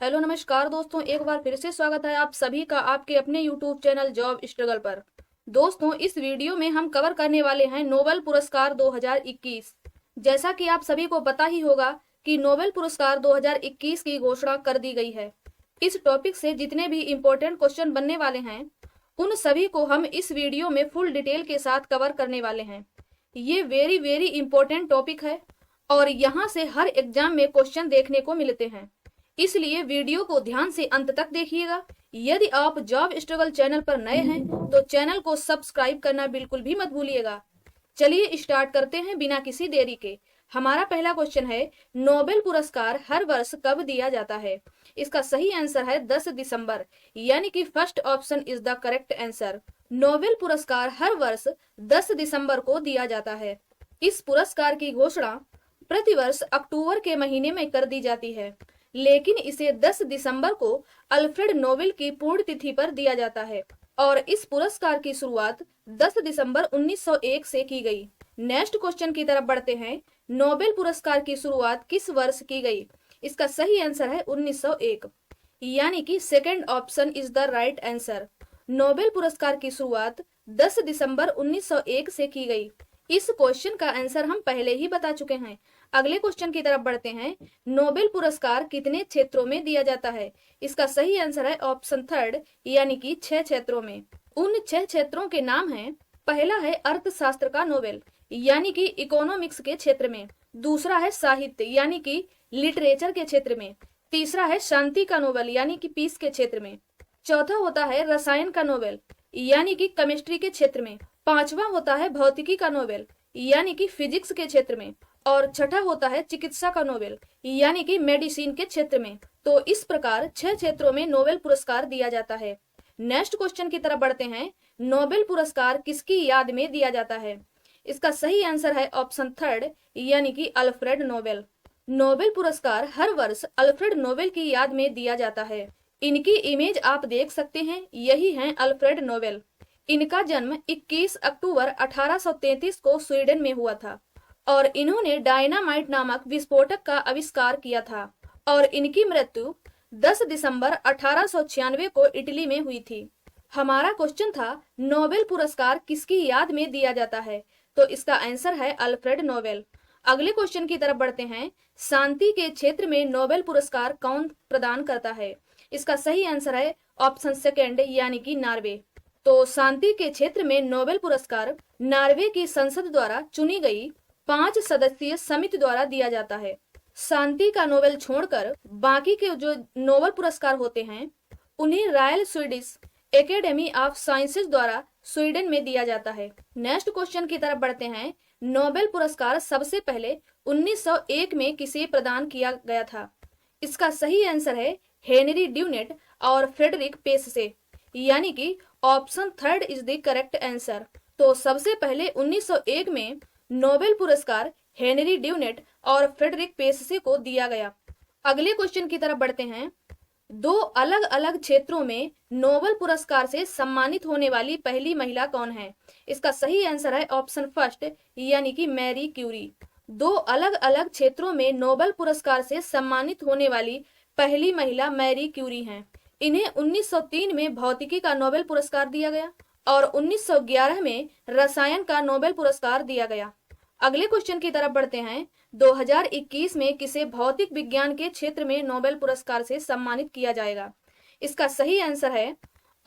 Hello नमस्कार दोस्तों, एक बार फिर से स्वागत है आप सभी का आपके अपने यूट्यूब चैनल जॉब स्ट्रगल पर। दोस्तों, इस वीडियो में हम कवर करने वाले हैं नोबेल पुरस्कार 2021। जैसा कि आप सभी को पता ही होगा कि नोबेल पुरस्कार 2021 की घोषणा कर दी गई है। इस टॉपिक से जितने भी इम्पोर्टेंट क्वेश्चन बनने वाले हैं उन सभी को हम इस वीडियो में फुल डिटेल के साथ कवर करने वाले हैं। ये वेरी इम्पोर्टेंट टॉपिक है और यहाँ से हर एग्जाम में क्वेश्चन देखने को मिलते हैं, इसलिए वीडियो को ध्यान से अंत तक देखिएगा। यदि आप जॉब स्ट्रगल चैनल पर नए हैं तो चैनल को सब्सक्राइब करना बिल्कुल भी मत भूलिएगा। चलिए स्टार्ट करते हैं बिना किसी देरी के। हमारा पहला क्वेश्चन है, नोबेल पुरस्कार हर वर्ष कब दिया जाता है? इसका सही आंसर है 10 दिसंबर, यानी कि first option is the correct answer. Nobel पुरस्कार हर वर्ष 10 दिसंबर को दिया जाता है। इस पुरस्कार की घोषणा प्रतिवर्ष अक्टूबर के महीने में कर दी जाती है, लेकिन इसे 10 दिसंबर को अल्फ्रेड नोबेल की पूर्ण तिथि पर दिया जाता है और इस पुरस्कार की शुरुआत 10 दिसंबर 1901 से की गई। नेक्स्ट क्वेश्चन की तरफ बढ़ते हैं। नोबेल पुरस्कार की शुरुआत किस वर्ष की गई? इसका सही आंसर है 1901, यानी कि second option is the right answer. Nobel पुरस्कार की शुरुआत 10 दिसंबर 1901 से की गई। इस क्वेश्चन का आंसर हम पहले ही बता चुके हैं। अगले क्वेश्चन की तरफ बढ़ते हैं। नोबेल पुरस्कार कितने क्षेत्रों में दिया जाता है? इसका सही आंसर है ऑप्शन थर्ड, यानी कि 6 क्षेत्रों में। उन 6 क्षेत्रों के नाम हैं। पहला है अर्थशास्त्र का नोबेल, यानी कि इकोनॉमिक्स के क्षेत्र में। दूसरा है साहित्य, यानी कि लिटरेचर के क्षेत्र में। तीसरा है शांति का नोबेल, यानी कि पीस के क्षेत्र में। चौथा होता है रसायन का नोबेल, यानी कि केमिस्ट्री के क्षेत्र में। पांचवा होता है भौतिकी का नोबेल, यानी कि फिजिक्स के क्षेत्र में। और छठा होता है चिकित्सा का नोबेल, यानी कि मेडिसिन के क्षेत्र में। तो इस प्रकार 6 क्षेत्रों में नोबेल पुरस्कार दिया जाता है। नेक्स्ट क्वेश्चन की तरफ बढ़ते हैं। नोबेल पुरस्कार किसकी याद में दिया जाता है? इसका सही आंसर है ऑप्शन थर्ड, यानी कि अल्फ्रेड नोबेल। नोबेल पुरस्कार हर वर्ष अल्फ्रेड नोबेल की याद में दिया जाता है। इनकी इमेज आप देख सकते हैं, यही हैं अल्फ्रेड नोबेल। इनका जन्म 21 अक्टूबर 1833 को स्वीडन में हुआ था और इन्होंने डायनामाइट नामक विस्फोटक का आविष्कार किया था और इनकी मृत्यु 10 दिसंबर 1896 को इटली में हुई थी। हमारा क्वेश्चन था नोबेल पुरस्कार किसकी याद में दिया जाता है, तो इसका आंसर है अल्फ्रेड नोबेल। अगले क्वेश्चन की तरफ बढ़ते हैं। शांति के क्षेत्र में नोबेल पुरस्कार कौन प्रदान करता है? इसका सही आंसर है ऑप्शन सेकेंड, यानी कि नॉर्वे। तो शांति के क्षेत्र में नोबेल पुरस्कार नॉर्वे की संसद द्वारा चुनी गई 5 सदस्यीय समिति द्वारा दिया जाता है। शांति का नोबेल छोड़कर बाकी के जो नोबेल पुरस्कार होते हैं उन्हें royal Swedish academy of sciences द्वारा स्वीडन में दिया जाता है। नेक्स्ट क्वेश्चन की तरफ बढ़ते हैं। नोबेल पुरस्कार सबसे पहले 1901 में किसे प्रदान किया गया था? इसका सही आंसर है हेनरी ड्यूनेट और फ्रेडरिक पेस से, यानी कि option third is the correct answer. तो सबसे पहले 1901 में नोबेल पुरस्कार हेनरी ड्यूनेट और फ्रेडरिक पेससे को दिया गया। अगले क्वेश्चन की तरफ बढ़ते हैं। 2 अलग अलग क्षेत्रों में नोबेल पुरस्कार से सम्मानित होने वाली पहली महिला कौन है? इसका सही आंसर है ऑप्शन फर्स्ट, यानी कि मैरी क्यूरी। 2 अलग अलग क्षेत्रों में नोबेल पुरस्कार से सम्मानित होने वाली पहली महिला मैरी क्यूरी हैं। इन्हें 1903 में भौतिकी का नोबेल पुरस्कार दिया गया और 1911 में रसायन का नोबेल पुरस्कार दिया गया। अगले क्वेश्चन की तरफ बढ़ते हैं। 2021 में किसे भौतिक विज्ञान के क्षेत्र में नोबेल पुरस्कार से सम्मानित किया जाएगा? इसका सही आंसर है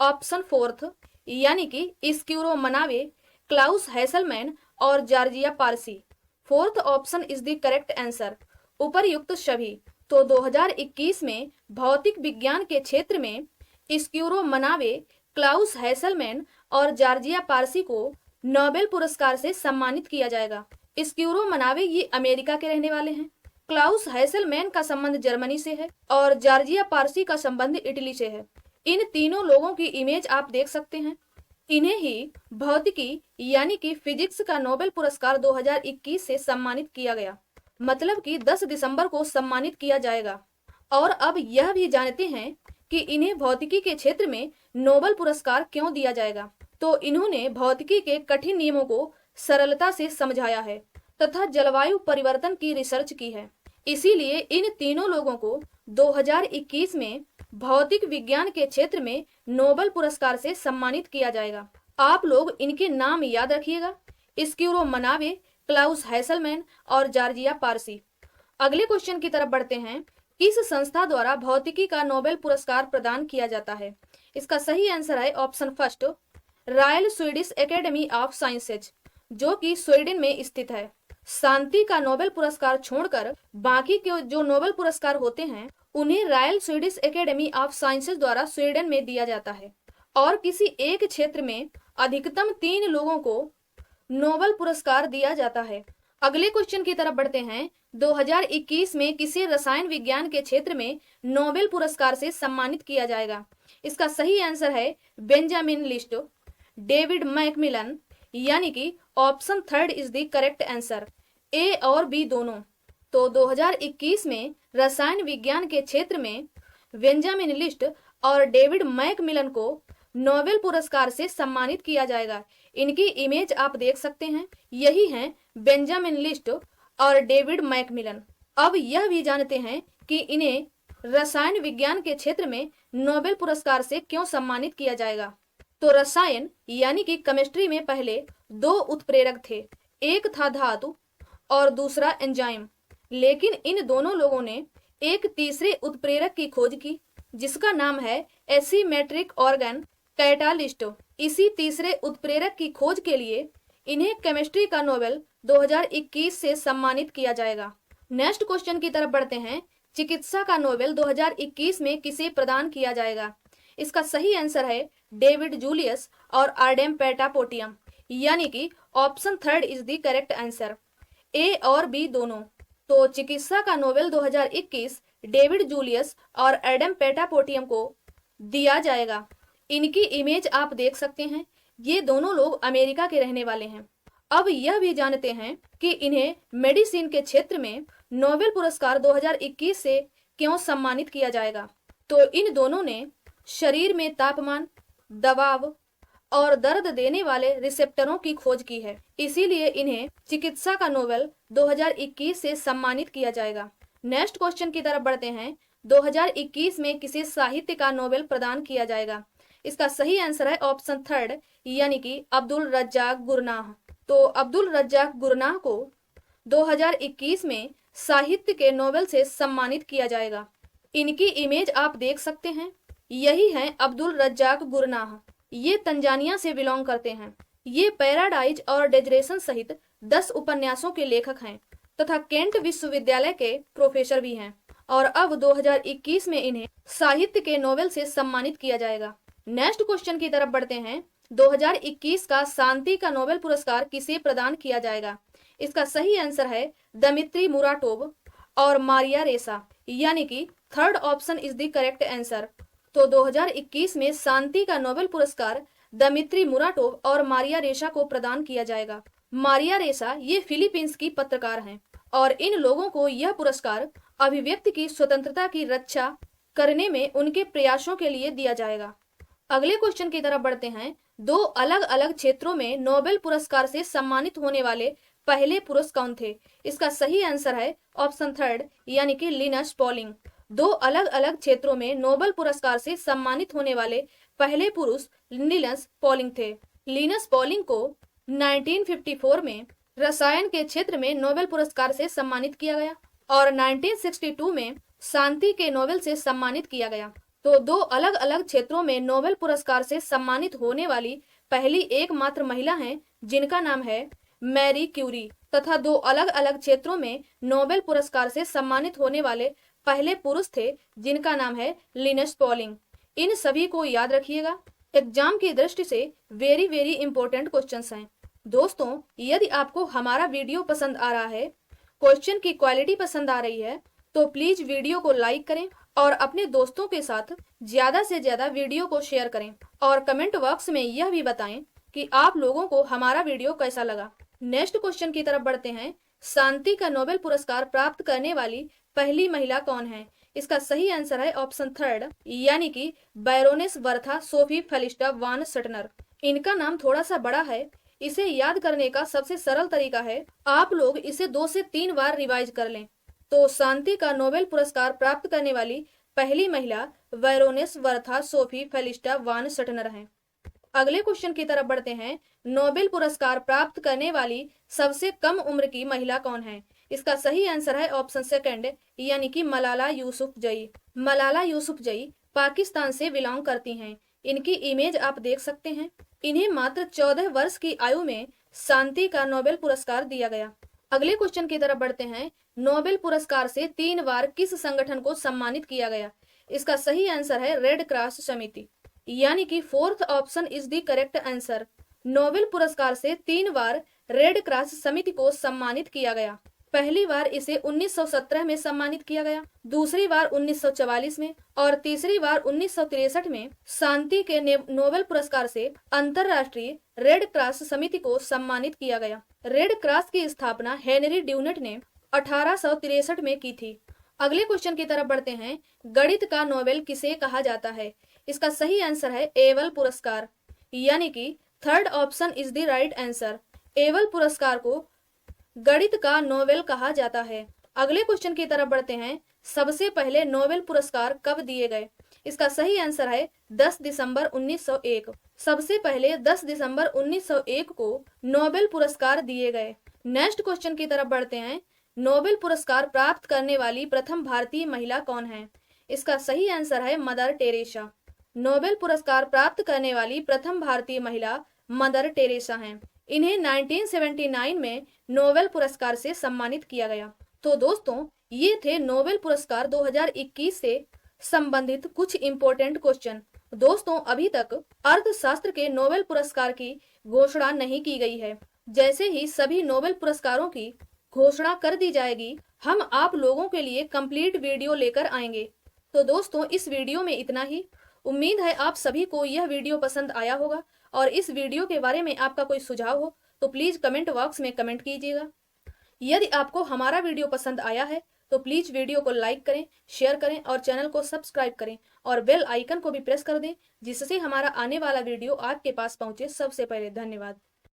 ऑप्शन फोर्थ, यानी कि स्क्यूरो मनावे, क्लाउस हैसलमैन और Georgia Parsi. Fourth option is the correct answer. उपर्युक्त सभी। तो 2021 में भौतिक विज्ञान के क्षेत्र में स्क्यूरो मनावे, क्लाउस हैसलमैन और जॉर्जिया पारसी को नोबेल पुरस्कार से सम्मानित किया जाएगा। स्क्यूरो मनावे ये अमेरिका के रहने वाले हैं, क्लाउस हैसलमैन का संबंध जर्मनी से है और जॉर्जिया पारसी का संबंध इटली से है। इन तीनों लोगों की इमेज आप देख सकते हैं। इन्हें ही भौतिकी यानी कि फिजिक्स का नोबेल पुरस्कार 2021 से सम्मानित किया गया, मतलब कि 10 दिसंबर को सम्मानित किया जाएगा। और अब यह भी जानते हैं कि इन्हें भौतिकी के क्षेत्र में नोबेल पुरस्कार क्यों दिया जाएगा। तो इन्होंने भौतिकी के कठिन नियमों को सरलता से समझाया है तथा जलवायु परिवर्तन की रिसर्च की है। इसीलिए इन तीनों लोगों को 2021 में भौतिक विज्ञान के क्षेत्र में नोबेल पुरस्कार से सम्मानित किया जाएगा। आप लोग इनके नाम याद रखिएगा, स्क्यूरो मनावे, क्लाउस हैसलमैन और जॉर्जिया पारसी। अगले क्वेश्चन की तरफ बढ़ते हैं। किस संस्था द्वारा भौतिकी का नोबेल पुरस्कार प्रदान किया जाता है? इसका सही आंसर है option first, royal Swedish academy of sciences, जो कि स्वीडन में स्थित है। शांति का नोबेल पुरस्कार छोड़कर बाकी के जो नोबेल पुरस्कार होते हैं उन्हें royal Swedish academy of sciences द्वारा स्वीडन में दिया जाता है। और किसी एक क्षेत्र में अधिकतम 3 लोगों को नोबेल पुरस्कार दिया जाता है। अगले क्वेश्चन की तरफ बढ़ते हैं। 2021 में किसे रसायन विज्ञान के क्षेत्र में नोबेल पुरस्कार से सम्मानित किया जाएगा? इसका सही आंसर है बेंजामिन लिस्ट, डेविड मैकमिलन, यानी कि option third is the correct answer, A और बी दोनों। तो 2021 में रसायन विज्ञान के क्षेत्र में बेंजामिन लिस्ट और डेविड मैकमिलन को नोबेल पुरस्कार से सम्मानित किया जाएगा। इनकी इमेज आप देख सकते हैं, यही हैं बेंजामिन लिस्ट और डेविड मैकमिलन। अब यह भी जानते हैं कि इन्हें रसायन विज्ञान के क्षेत्र में नोबेल पुरस्कार से क्यों सम्मानित किया जाएगा। तो रसायन यानी कि केमिस्ट्री में पहले 2 उत्प्रेरक थे, एक था धातु और दूसरा एंजाइम। लेकिन इन दोनों लोगों ने एक तीसरे उत्प्रेरक की खोज की जिसका नाम है एसीमेट्रिक ऑर्गन कैटालिस्ट। इसी तीसरे उत्प्रेरक की खोज के लिए इन्हें केमिस्ट्री का नोबेल 2021 से सम्मानित किया जाएगा। नेक्स्ट क्वेश्चन की तरफ बढ़ते हैं। चिकित्सा का नोबेल 2021 में किसे प्रदान किया जाएगा? इसका सही आंसर है डेविड जूलियस और आर्डेम पेटापोटियम, यानी कि option third is the correct answer, A और बी दोनों। तो चिकित्सा का नोबेल 2021 डेविड जूलियस और एडम पेटापोटियम को दिया जाएगा। इनकी इमेज आप देख सकते हैं, ये दोनों लोग अमेरिका के रहने वाले हैं। अब यह भी जानते हैं कि इन्हें मेडिसिन के क्षेत्र में नोबेल पुरस्कार 2021 से क्यों सम्मानित किया जाएगा। तो इन दोनों ने शरीर में तापमान, दबाव और दर्द देने वाले रिसेप्टरों की खोज की है, इसीलिए इन्हें चिकित्सा का नोबेल 2021 से सम्मानित किया जाएगा। नेक्स्ट क्वेश्चन की तरफ बढ़ते हैं। 2021 में किसे साहित्य का नोबेल प्रदान किया जाएगा? इसका सही आंसर है ऑप्शन थर्ड, यानी कि अब्दुल रज्जाक गुरनाह। तो अब्दुल रज्जाक गुरनाह को 2021 में साहित्य के नोबेल से सम्मानित किया जाएगा। इनकी इमेज आप देख सकते हैं, यही है अब्दुल रज्जाक गुरनाह। ये तंजानिया से बिलोंग करते हैं। ये पैराडाइज और डेजरेशन सहित 10 उपन्यासों के लेखक हैं तथा केंट विश्वविद्यालय के प्रोफेसर भी हैं। और अब 2021 में इन्हें साहित्य के नोबेल से सम्मानित किया जाएगा। नेक्स्ट क्वेश्चन की तरफ बढ़ते हैं। 2021 का शांति का नोबेल पुरस्कार किसे प्रदान किया जाएगा? इसका सही आंसर है दमित्री मुराटोव और मारिया रेसा, यानी कि third option is the correct answer. तो 2021 में शांति का नोबेल पुरस्कार दमित्री मुराटोव और मारिया रेसा को प्रदान किया जाएगा। मारिया रेसा ये फिलीपींस की पत्रकार हैं और इन लोगों को यह पुरस्कार अभिव्यक्ति की स्वतंत्रता की रक्षा करने में उनके प्रयासों के लिए दिया जाएगा। अगले क्वेश्चन की तरफ बढ़ते हैं। 2 अलग अलग क्षेत्रों में नोबेल पुरस्कार से सम्मानित होने वाले पहले पुरुष कौन थे? इसका सही आंसर है ऑप्शन थर्ड, यानी कि लिनस पॉलिंग। 2 अलग अलग क्षेत्रों में नोबेल पुरस्कार से सम्मानित होने वाले पहले पुरुष लिनस पॉलिंग थे। लिनस पॉलिंग को 1954 में रसायन के क्षेत्र में नोबेल पुरस्कार से सम्मानित किया गया और 1962 में शांति के नोबेल से सम्मानित किया गया। तो 2 अलग अलग क्षेत्रों में नोबेल पुरस्कार से सम्मानित होने वाली पहली एकमात्र महिला हैं जिनका नाम है मैरी क्यूरी, तथा 2 अलग अलग क्षेत्रों में नोबेल पुरस्कार से सम्मानित होने वाले पहले पुरुष थे जिनका नाम है लिनस पॉलिंग। इन सभी को याद रखिएगा, एग्जाम की दृष्टि से वेरी वेरी इंपॉर्टेंट क्वेश्चंस हैं। दोस्तों, यदि आपको हमारा वीडियो पसंद आ रहा है, क्वेश्चन की क्वालिटी पसंद आ रही है, तो प्लीज वीडियो को लाइक करें और अपने दोस्तों के साथ ज्यादा से ज्यादा वीडियो को शेयर करें और कमेंट बॉक्स में यह भी बताएं कि आप लोगों को हमारा वीडियो कैसा लगा। नेक्स्ट क्वेश्चन की तरफ बढ़ते हैं। शांति का नोबेल पुरस्कार प्राप्त करने वाली पहली महिला कौन है? इसका सही आंसर है ऑप्शन थर्ड, यानी कि बैरोनेस बर्था सोफी फेलिस्टा वान सटनर। इनका नाम थोड़ा सा बड़ा है, इसे याद करने का सबसे सरल तरीका है आप लोग इसे 2 से 3 बार रिवाइज कर लें। तो शांति का नोबेल पुरस्कार प्राप्त करने वाली पहली महिला वेरोनेस वर्था सोफी फेलिस्टा वान सटनर हैं। अगले क्वेश्चन की तरफ बढ़ते हैं। नोबेल पुरस्कार प्राप्त करने वाली सबसे कम उम्र की महिला कौन है? इसका सही आंसर है ऑप्शन सेकंड, यानी कि मलाला यूसुफजई। मलाला यूसुफजई पाकिस्तान से बिलोंग करती हैं। इनकी इमेज आप देख सकते हैं। इन्हें मात्र 14 वर्ष की आयु में शांति का नोबेल पुरस्कार दिया गया। अगले क्वेश्चन की तरफ बढ़ते हैं। नोबेल पुरस्कार से 3 बार किस संगठन को सम्मानित किया गया? इसका सही आंसर है रेड क्रॉस समिति, यानी कि fourth option is the correct answer. Nobel पुरस्कार से 3 बार रेड क्रॉस समिति को सम्मानित किया गया। पहली बार इसे 1917 में सम्मानित किया गया, दूसरी बार 1944 में और तीसरी बार 1963 में। शांति के नोबेल पुरस्कार से अंतरराष्ट्रीय रेड क्रॉस समिति को सम्मानित किया गया। रेड क्रॉस की स्थापना हेनरी ड्यूनेट ने 1863 में की थी। अगले क्वेश्चन की तरफ बढ़ते हैं। गणित का नोबेल किसे कहा जाता है? इसका सही आंसर है एवल पुरस्कार, यानी कि third option is the right answer. Abel पुरस्कार को गणित का नोबेल कहा जाता है। अगले क्वेश्चन की तरफ बढ़ते हैं। सबसे पहले नोबेल पुरस्कार कब दिए गए? इसका सही आंसर है 10 दिसंबर 1901। सबसे पहले 10 दिसंबर 1901 को नोबेल पुरस्कार दिए गए। नेक्स्ट क्वेश्चन की तरफ बढ़ते हैं। नोबेल पुरस्कार प्राप्त करने वाली प्रथम भारतीय महिला कौन है? इसका सही आंसर है मदर टेरेसा। नोबेल पुरस्कार प्राप्त करने वाली प्रथम भारतीय महिला मदर टेरेसा हैं। इन्हें 1979 में नोबेल पुरस्कार से सम्मानित किया गया। तो दोस्तों, ये थे नोबेल पुरस्कार 2021 से संबंधित कुछ इंपॉर्टेंट क्वेश्चन। दोस्तों, अभी तक अर्थशास्त्र के नोबेल पुरस्कार की घोषणा नहीं की गई है। जैसे ही सभी नोबेल पुरस्कारों की घोषणा कर दी जाएगी, हम आप लोगों के लिए कंप्लीट वीडियो लेकर आएंगे। तो दोस्तों, इस वीडियो में इतना ही। उम्मीद है आप सभी को यह वीडियो पसंद आया होगा और इस वीडियो के बारे में आपका कोई सुझाव हो तो प्लीज कमेंट बॉक्स में कमेंट कीजिएगा। यदि आपको हमारा वीडियो पसंद आया है तो प्लीज वीडियो को लाइक करें, शेयर करें और चैनल को सब्सक्राइब करें और बेल आइकन को भी प्रेस कर दें, जिससे हमारा आने वाला वीडियो आपके पास पहुंचे सबसे पहले। धन्यवाद।